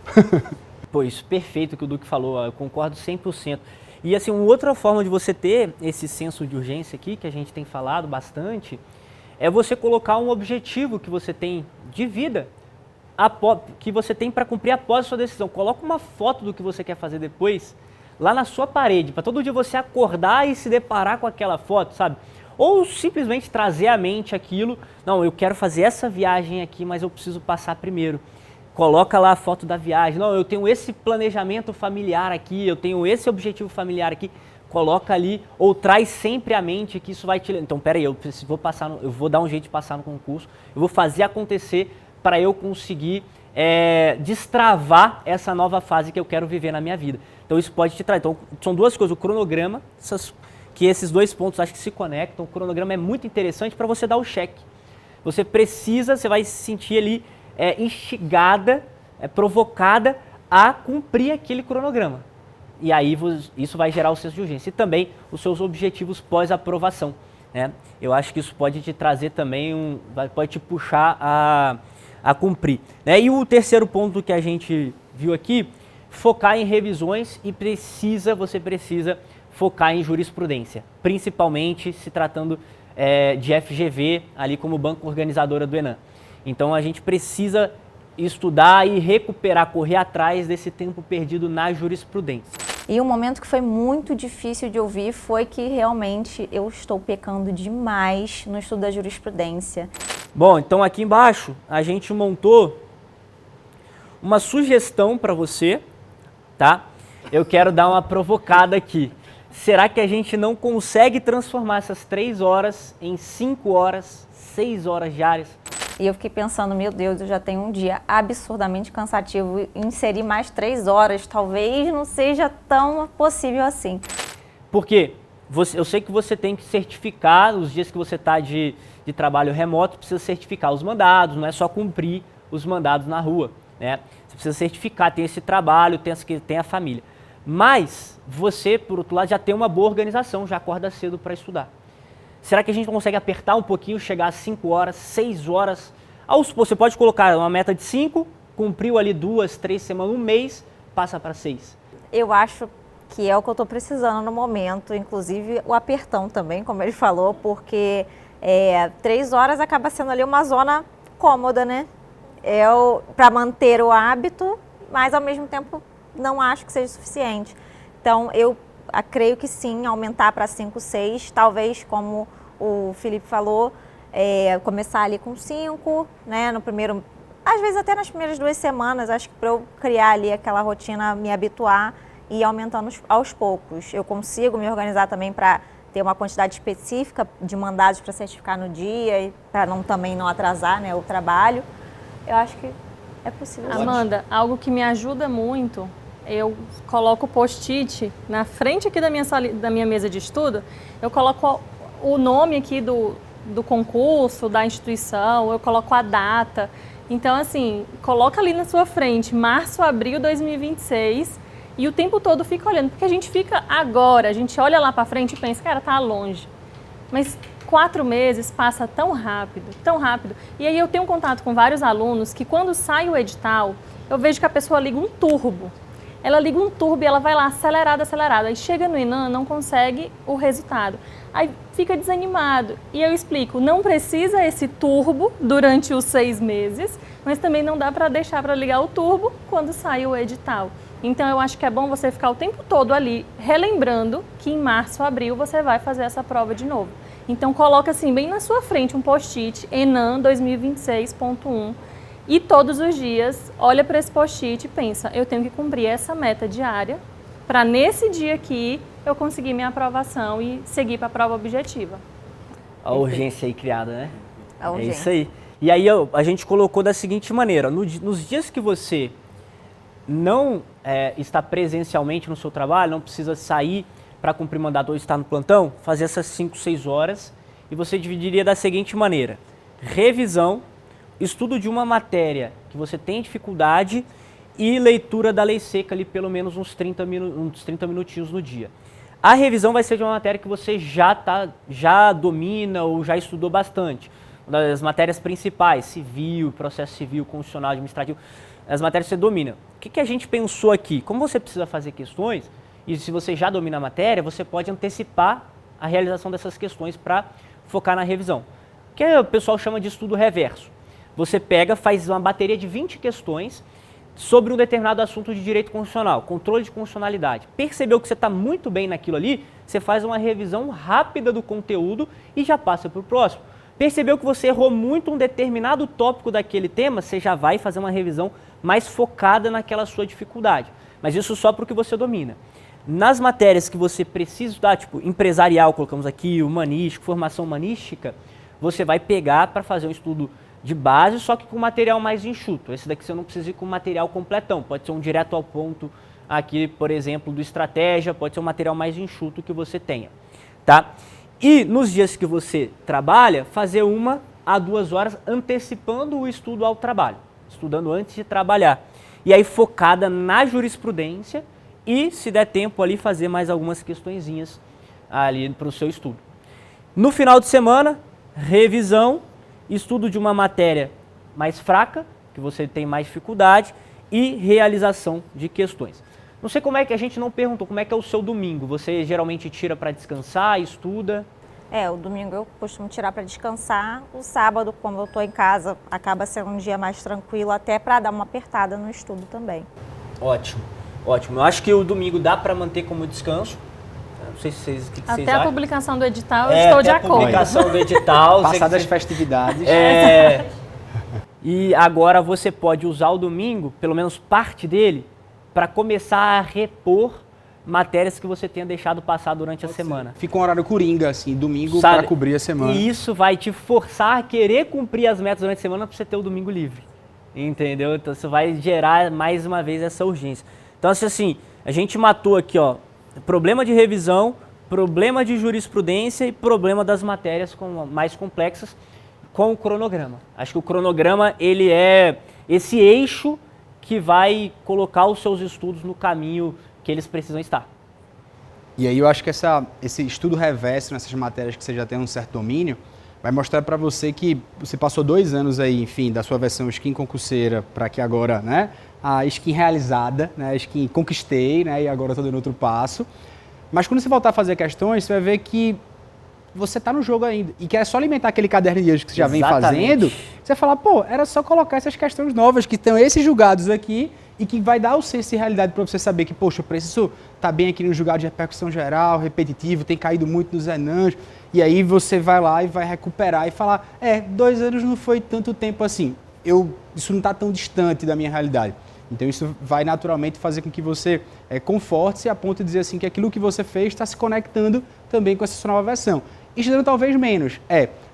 Pois, perfeito o que o Duque falou, eu concordo 100%. E assim, uma outra forma de você ter esse senso de urgência aqui, que a gente tem falado bastante, é você colocar um objetivo que você tem de vida, que você tem para cumprir após a sua decisão. Coloca uma foto do que você quer fazer depois, lá na sua parede, para todo dia você acordar e se deparar com aquela foto, sabe? Ou simplesmente trazer à mente aquilo, não, eu quero fazer essa viagem aqui, mas eu preciso passar primeiro. Coloca lá a foto da viagem, não, eu tenho esse planejamento familiar aqui, eu tenho esse objetivo familiar aqui, coloca ali, ou traz sempre à mente que isso vai te... Então, peraí, eu vou dar um jeito de passar no concurso, eu vou fazer acontecer para eu conseguir destravar essa nova fase que eu quero viver na minha vida. Então, isso pode te trazer. Então, são duas coisas, o cronograma, que esses dois pontos acho que se conectam, o cronograma é muito interessante para você dar o cheque. Você vai se sentir ali instigada, provocada a cumprir aquele cronograma. E aí isso vai gerar o senso de urgência. E também os seus objetivos pós-aprovação, né? Eu acho que isso pode te trazer também, pode te puxar a cumprir, né? E o terceiro ponto que a gente viu aqui, focar em revisões e você precisa focar em jurisprudência, principalmente se tratando de FGV, ali como banco organizadora do Enem. Então a gente precisa estudar e recuperar, correr atrás desse tempo perdido na jurisprudência. E um momento que foi muito difícil de ouvir foi que realmente eu estou pecando demais no estudo da jurisprudência. Bom, então aqui embaixo a gente montou uma sugestão para você, tá? Eu quero dar uma provocada aqui. Será que a gente não consegue transformar essas 3 horas em 5 horas, 6 horas diárias? E eu fiquei pensando, meu Deus, eu já tenho um dia absurdamente cansativo. Inserir mais 3 horas talvez não seja tão possível assim. Porque eu sei que você tem que certificar, os dias que você está de trabalho remoto, precisa certificar os mandados, não é só cumprir os mandados na rua, né? Você precisa certificar, tem esse trabalho, tem a família. Mas você, por outro lado, já tem uma boa organização, já acorda cedo para estudar. Será que a gente consegue apertar um pouquinho, chegar a 5 horas, 6 horas? Você pode colocar uma meta de 5, cumpriu ali 2, 3 semanas, um mês, passa para 6. Eu acho que é o que eu estou precisando no momento, inclusive o apertão também, como ele falou, porque 3 horas acaba sendo ali uma zona cômoda, né? Para manter o hábito, mas ao mesmo tempo não acho que seja suficiente. Então eu creio que sim, aumentar para 5, 6, talvez como o Felipe falou, começar ali com 5, né, no primeiro, às vezes até nas primeiras 2 semanas, acho que para eu criar ali aquela rotina, me habituar e ir aumentando aos poucos. Eu consigo me organizar também para ter uma quantidade específica de mandados para certificar no dia e para também não atrasar, né, o trabalho. Eu acho que é possível. Amanda, algo que me ajuda muito, eu coloco o post-it na frente aqui da minha mesa de estudo, eu coloco o nome aqui do concurso, da instituição, eu coloco a data. Então, assim, coloca ali na sua frente, março, abril 2026, e o tempo todo fica olhando, porque a gente fica agora, a gente olha lá para frente e pensa, cara, tá longe. Mas 4 meses passa tão rápido, tão rápido. E aí eu tenho contato com vários alunos que quando sai o edital, eu vejo que a pessoa liga um turbo. Ela liga um turbo e ela vai lá acelerada. Aí chega no ENAM, não consegue o resultado. Aí fica desanimado. E eu explico, não precisa esse turbo durante os 6 meses, mas também não dá para deixar para ligar o turbo quando sai o edital. Então eu acho que é bom você ficar o tempo todo ali relembrando que em março, abril você vai fazer essa prova de novo. Então coloca assim bem na sua frente um post-it, ENAM 2026.1, e todos os dias olha para esse post-it e pensa, eu tenho que cumprir essa meta diária para nesse dia aqui eu conseguir minha aprovação e seguir para a prova objetiva. A urgência aí criada, né? A urgência. É isso aí. E aí a gente colocou da seguinte maneira, nos dias que você não está presencialmente no seu trabalho, não precisa sair para cumprir mandato ou estar no plantão, fazer essas 5, 6 horas e você dividiria da seguinte maneira, revisão, estudo de uma matéria que você tem dificuldade e leitura da lei seca ali pelo menos uns 30 minutinhos no dia. A revisão vai ser de uma matéria que você já domina ou já estudou bastante. Uma das matérias principais, civil, processo civil, constitucional, administrativo, as matérias que você domina. O que a gente pensou aqui? Como você precisa fazer questões, e se você já domina a matéria, você pode antecipar a realização dessas questões para focar na revisão. O que o pessoal chama de estudo reverso. Você pega, faz uma bateria de 20 questões sobre um determinado assunto de direito constitucional, controle de constitucionalidade. Percebeu que você está muito bem naquilo ali, você faz uma revisão rápida do conteúdo e já passa para o próximo. Percebeu que você errou muito um determinado tópico daquele tema, você já vai fazer uma revisão mais focada naquela sua dificuldade. Mas isso só para o que você domina. Nas matérias que você precisa estudar, tipo empresarial, colocamos aqui, humanístico, formação humanística, você vai pegar para fazer um estudo de base, só que com material mais enxuto. Esse daqui você não precisa ir com material completão, pode ser um direto ao ponto aqui, por exemplo, do estratégia, pode ser um material mais enxuto que você tenha, tá? E nos dias que você trabalha, fazer 1 a 2 horas antecipando o estudo ao trabalho, estudando antes de trabalhar. E aí focada na jurisprudência e, se der tempo ali, fazer mais algumas questõezinhas ali para o seu estudo. No final de semana, revisão, estudo de uma matéria mais fraca, que você tem mais dificuldade, e realização de questões. Não sei como é que a gente não perguntou, como é que é o seu domingo? Você geralmente tira para descansar, estuda? O domingo eu costumo tirar para descansar. O sábado, como eu estou em casa, acaba sendo um dia mais tranquilo, até para dar uma apertada no estudo também. Ótimo, ótimo. Eu acho que o domingo dá para manter como descanso. Não sei se vocês, o que vocês até acham. A publicação do edital, eu estou de acordo. A publicação do edital. Passadas as festividades. E agora você pode usar o domingo, pelo menos parte dele, para começar a repor matérias que você tenha deixado passar durante a semana. Fica um horário coringa, assim, domingo Sabe? para cobrir a semana. E isso vai te forçar a querer cumprir as metas durante a semana para você ter o domingo livre. Entendeu? Então isso vai gerar mais uma vez essa urgência. Então assim, a gente matou aqui, ó, problema de revisão, problema de jurisprudência e problema das matérias mais complexas com o cronograma. Acho que o cronograma, ele é esse eixo que vai colocar os seus estudos no caminho que eles precisam estar. E aí eu acho que esse estudo reverso nessas matérias que você já tem um certo domínio, vai mostrar para você que você passou 2 anos aí, enfim, da sua versão skin concurseira para que agora, né, a skin realizada, né, a skin conquistei, né, e agora estou dando outro passo. Mas quando você voltar a fazer questões, você vai ver que você está no jogo ainda. E que é só alimentar aquele caderno de hoje que você já vem fazendo. Você vai falar, pô, era só colocar essas questões novas que estão esses julgados aqui e que vai dar o senso de realidade para você saber que, poxa, eu preciso estar bem aqui no julgado de repercussão geral, repetitivo, tem caído muito nos ENAMs. E aí você vai lá e vai recuperar e falar, 2 anos não foi tanto tempo assim. Isso não está tão distante da minha realidade. Então isso vai naturalmente fazer com que você conforte-se a ponto de dizer assim que aquilo que você fez está se conectando também com essa sua nova versão. Estudando talvez menos,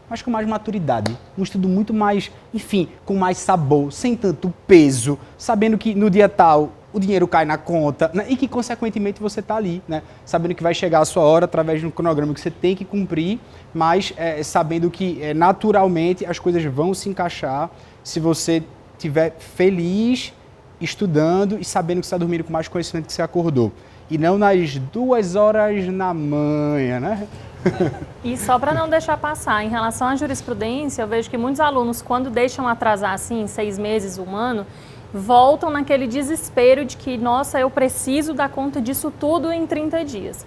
mas com mais maturidade. Um estudo muito mais, enfim, com mais sabor, sem tanto peso, sabendo que no dia tal o dinheiro cai na conta, né, e que consequentemente você está ali, né, sabendo que vai chegar a sua hora através de um cronograma que você tem que cumprir, mas sabendo que naturalmente as coisas vão se encaixar se você estiver feliz, estudando e sabendo que você está dormindo com mais conhecimento que você acordou. E não nas 2 horas na manhã, né? E só para não deixar passar, em relação à jurisprudência, eu vejo que muitos alunos, quando deixam atrasar assim, 6 meses, 1 ano, voltam naquele desespero de que, nossa, eu preciso dar conta disso tudo em 30 dias.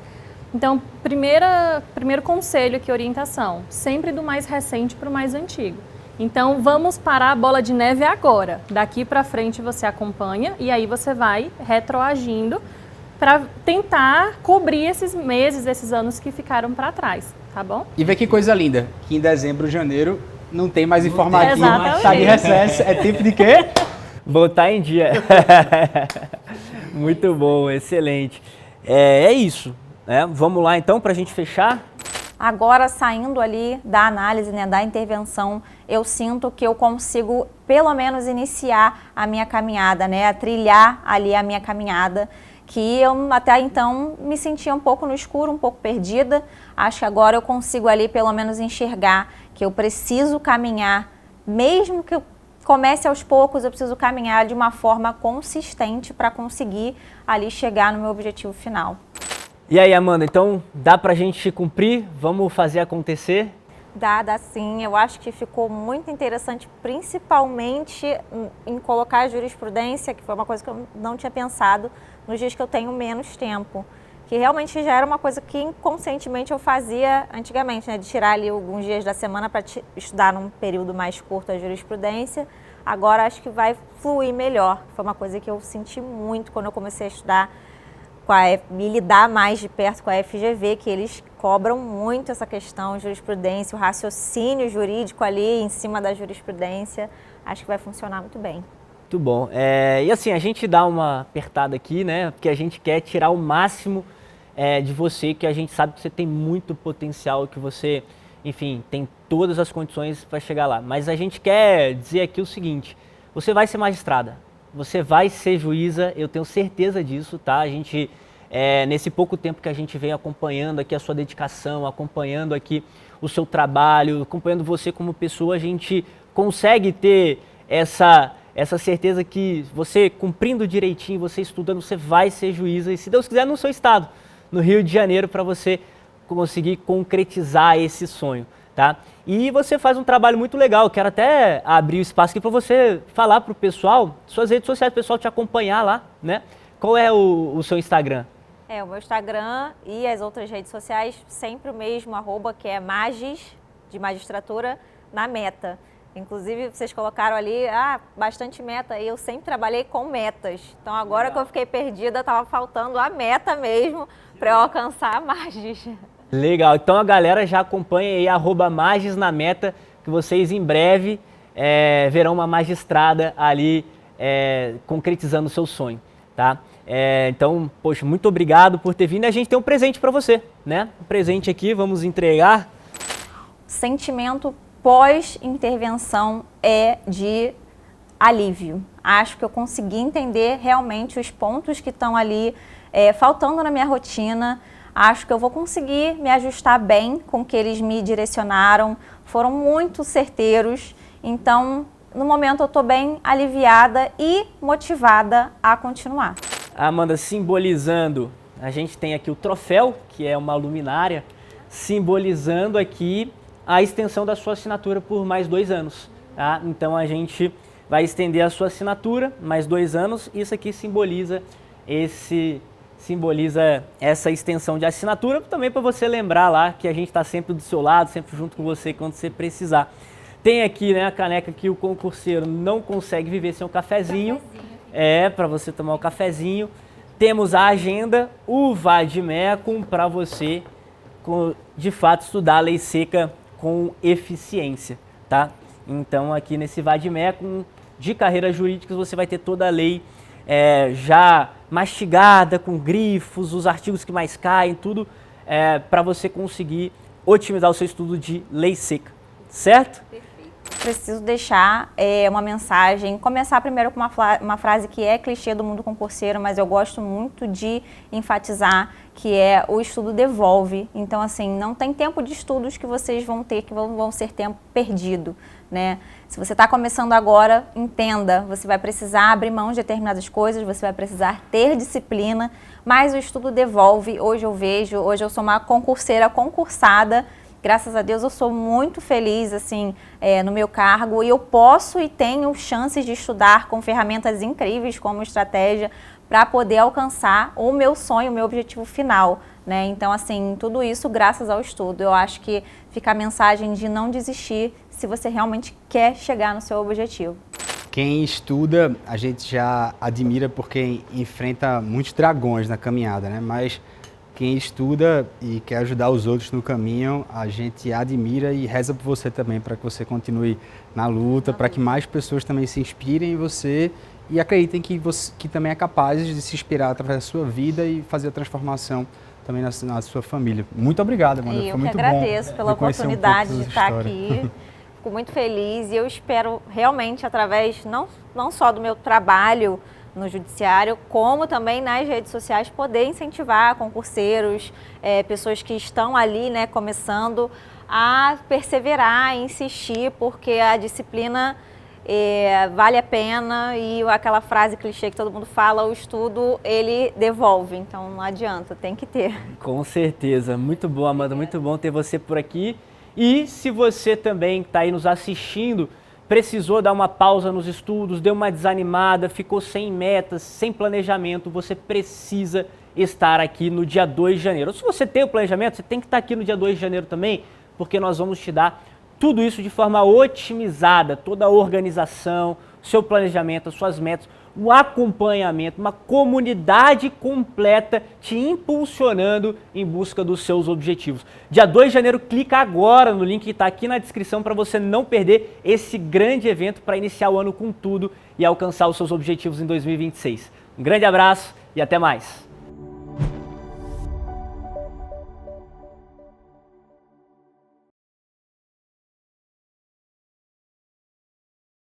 Então, primeiro conselho aqui, orientação, sempre do mais recente para o mais antigo. Então, vamos parar a bola de neve agora. Daqui para frente você acompanha e aí você vai retroagindo para tentar cobrir esses meses, esses anos que ficaram para trás, tá bom? E vê que coisa linda, que em dezembro, janeiro, não tem mais informativo, Exatamente. tá de recesso, é tempo de quê? Botar em dia. Muito bom, excelente. É isso, né? Vamos lá então para a gente fechar. Agora, saindo ali da análise, né, da intervenção, eu sinto que eu consigo, pelo menos, iniciar a minha caminhada, né, a trilhar ali a minha caminhada, que eu até então me sentia um pouco no escuro, um pouco perdida. Acho que agora eu consigo ali, pelo menos, enxergar que eu preciso caminhar, mesmo que eu comece aos poucos, eu preciso caminhar de uma forma consistente para conseguir ali chegar no meu objetivo final. E aí, Amanda, então dá pra gente cumprir? Vamos fazer acontecer? Dá sim. Eu acho que ficou muito interessante, principalmente em colocar a jurisprudência, que foi uma coisa que eu não tinha pensado nos dias que eu tenho menos tempo. Que realmente já era uma coisa que inconscientemente eu fazia antigamente, né? De tirar ali alguns dias da semana para estudar num período mais curto a jurisprudência. Agora acho que vai fluir melhor. Foi uma coisa que eu senti muito quando eu comecei a estudar me lidar mais de perto com a FGV, que eles cobram muito essa questão de jurisprudência, o raciocínio jurídico ali em cima da jurisprudência. Acho que vai funcionar muito bem. Muito bom. E assim, a gente dá uma apertada aqui, né? Porque a gente quer tirar o máximo de você, que a gente sabe que você tem muito potencial, que você, enfim, tem todas as condições para chegar lá. Mas a gente quer dizer aqui o seguinte, você vai ser magistrada, você vai ser juíza, eu tenho certeza disso, tá? A gente, nesse pouco tempo que a gente vem acompanhando aqui a sua dedicação, acompanhando aqui o seu trabalho, acompanhando você como pessoa, a gente consegue ter essa certeza que você cumprindo direitinho, você estudando, você vai ser juíza e, se Deus quiser, no seu estado, no Rio de Janeiro, para você conseguir concretizar esse sonho, tá? E você faz um trabalho muito legal. Quero até abrir o espaço aqui para você falar para o pessoal, suas redes sociais, o pessoal te acompanhar lá, né? Qual é o seu Instagram? O meu Instagram e as outras redes sociais, sempre o mesmo, @, que é Magis, de magistratura, na Meta. Inclusive, vocês colocaram ali, bastante meta, e eu sempre trabalhei com metas. Então, agora que eu fiquei perdida, estava faltando a meta mesmo para eu alcançar a Magis. Legal, então a galera já acompanha aí, @Magis na Meta, que vocês em breve verão uma magistrada ali concretizando o seu sonho. tá? Então, poxa, muito obrigado por ter vindo. A gente tem um presente para você, né? Um presente aqui, vamos entregar. Sentimento pós-intervenção é de alívio. Acho que eu consegui entender realmente os pontos que estão ali faltando na minha rotina. Acho que eu vou conseguir me ajustar bem com o que eles me direcionaram. Foram muito certeiros. Então, no momento, eu estou bem aliviada e motivada a continuar. Amanda, simbolizando, a gente tem aqui o troféu, que é uma luminária, simbolizando aqui a extensão da sua assinatura por mais 2 anos. Tá? Então a gente vai estender a sua assinatura mais 2 anos. Isso aqui simboliza essa extensão de assinatura, também para você lembrar lá que a gente está sempre do seu lado, sempre junto com você quando você precisar. Tem aqui, né, a caneca que o concurseiro não consegue viver sem um cafezinho. Para você tomar um cafezinho. Temos a agenda, o Vadmecum, para você, de fato, estudar a lei seca com eficiência, tá? Então, aqui nesse Vadmecum de carreiras jurídicas, você vai ter toda a lei já mastigada, com grifos, os artigos que mais caem, tudo para você conseguir otimizar o seu estudo de lei seca, certo? Preciso deixar uma mensagem, começar primeiro com uma frase que é clichê do mundo concurseiro, mas eu gosto muito de enfatizar, que é o estudo devolve. Então, assim, não tem tempo de estudos que vocês vão ter, que vão ser tempo perdido, né? Se você está começando agora, entenda, você vai precisar abrir mão de determinadas coisas, você vai precisar ter disciplina, mas o estudo devolve. Hoje eu sou uma concurseira concursada. Graças a Deus eu sou muito feliz assim, no meu cargo e eu posso e tenho chances de estudar com ferramentas incríveis como estratégia para poder alcançar o meu sonho, o meu objetivo final, né? Então, assim, tudo isso graças ao estudo. Eu acho que fica a mensagem de não desistir se você realmente quer chegar no seu objetivo. Quem estuda, a gente já admira porque enfrenta muitos dragões na caminhada, né? Mas quem estuda e quer ajudar os outros no caminho, a gente admira e reza por você também, para que você continue na luta, para que mais pessoas também se inspirem em você e acreditem que você que também é capaz de se inspirar através da sua vida e fazer a transformação também na sua família. Muito obrigado, Amanda. Foi muito bom. Eu que agradeço pela oportunidade de estar aqui. Fico muito feliz e eu espero realmente, através não só do meu trabalho no judiciário, como também nas redes sociais, poder incentivar concurseiros, pessoas que estão ali, né, começando a perseverar, insistir, porque a disciplina vale a pena e aquela frase clichê que todo mundo fala, o estudo, ele devolve, então não adianta, tem que ter. Com certeza, muito bom, Amanda, muito bom ter você por aqui. E se você também está aí nos assistindo, precisou dar uma pausa nos estudos, deu uma desanimada, ficou sem metas, sem planejamento, você precisa estar aqui no dia 2 de janeiro. Se você tem o planejamento, você tem que estar aqui no dia 2 de janeiro também, porque nós vamos te dar tudo isso de forma otimizada, toda a organização, seu planejamento, as suas metas, um acompanhamento, uma comunidade completa te impulsionando em busca dos seus objetivos. Dia 2 de janeiro, clica agora no link que está aqui na descrição para você não perder esse grande evento para iniciar o ano com tudo e alcançar os seus objetivos em 2026. Um grande abraço e até mais!